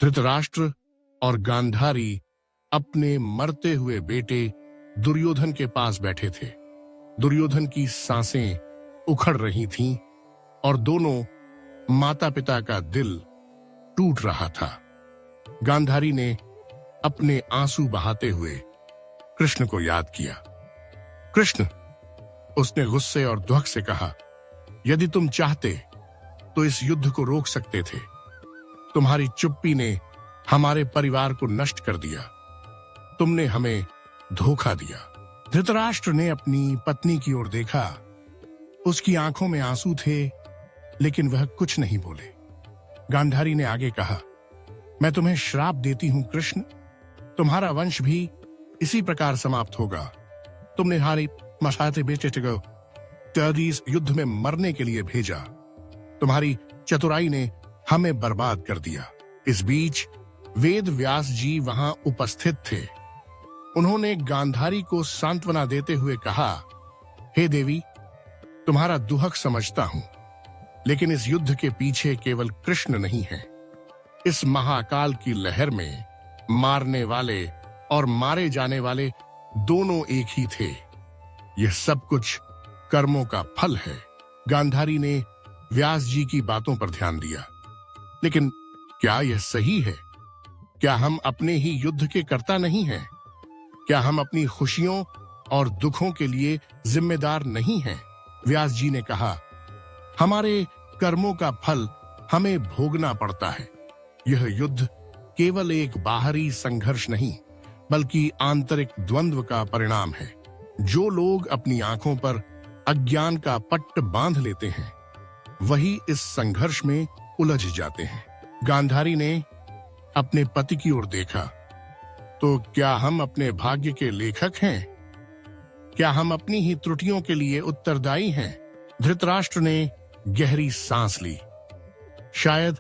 धृतराष्ट्र और गांधारी अपने मरते हुए बेटे दुर्योधन के पास बैठे थे। दुर्योधन की सांसें उखड़ रही थीं और दोनों माता पिता का दिल टूट रहा था। गांधारी ने अपने आंसू बहाते हुए कृष्ण को याद किया। कृष्ण, उसने गुस्से और दुख से कहा, यदि तुम चाहते तो इस युद्ध को रोक सकते थे। तुम्हारी चुप्पी ने हमारे परिवार को नष्ट कर दिया। तुमने हमें धोखा दिया। धृतराष्ट्र ने अपनी पत्नी की ओर देखा। उसकी आंखों में आंसू थे, लेकिन वह कुछ नहीं बोले। गांधारी ने आगे कहा, मैं तुम्हें श्राप देती हूं कृष्ण, तुम्हारा वंश भी इसी प्रकार समाप्त होगा। तुमने हमारे मसाते बेटे को इस युद्ध में मरने के लिए भेजा। तुम्हारी चतुराई ने हमें बर्बाद कर दिया। इस बीच वेद व्यास जी वहां उपस्थित थे। उन्होंने गांधारी को सांत्वना देते हुए कहा, हे देवी, तुम्हारा दुहक समझता हूं, लेकिन इस युद्ध के पीछे केवल कृष्ण नहीं है। इस महाकाल की लहर में मारने वाले और मारे जाने वाले दोनों एक ही थे। यह सब कुछ कर्मों का फल है। गांधारी ने व्यास जी की बातों पर ध्यान दिया। लेकिन क्या यह सही है? क्या हम अपने ही युद्ध के कर्ता नहीं हैं? क्या हम अपनी खुशियों और दुखों के लिए जिम्मेदार नहीं हैं? व्यास जी ने कहा, हमारे कर्मों का फल हमें भोगना पड़ता है। यह युद्ध केवल एक बाहरी संघर्ष नहीं, बल्कि आंतरिक द्वंद्व का परिणाम है। जो लोग अपनी आंखों पर अज्ञान का पट्ट बांध लेते हैं, वही इस संघर्ष में उलझ जाते हैं। गांधारी ने अपने पति की ओर देखा, तो क्या हम अपने भाग्य के लेखक हैं? क्या हम अपनी ही त्रुटियों के लिए उत्तरदायी हैं? धृतराष्ट्र ने गहरी सांस ली। शायद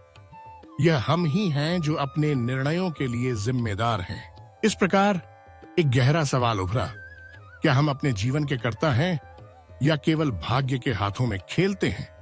यह हम ही हैं जो अपने निर्णयों के लिए जिम्मेदार हैं। इस प्रकार एक गहरा सवाल उभरा, क्या हम अपने जीवन के कर्ता हैं या केवल भाग्य के हाथों में खेलते हैं?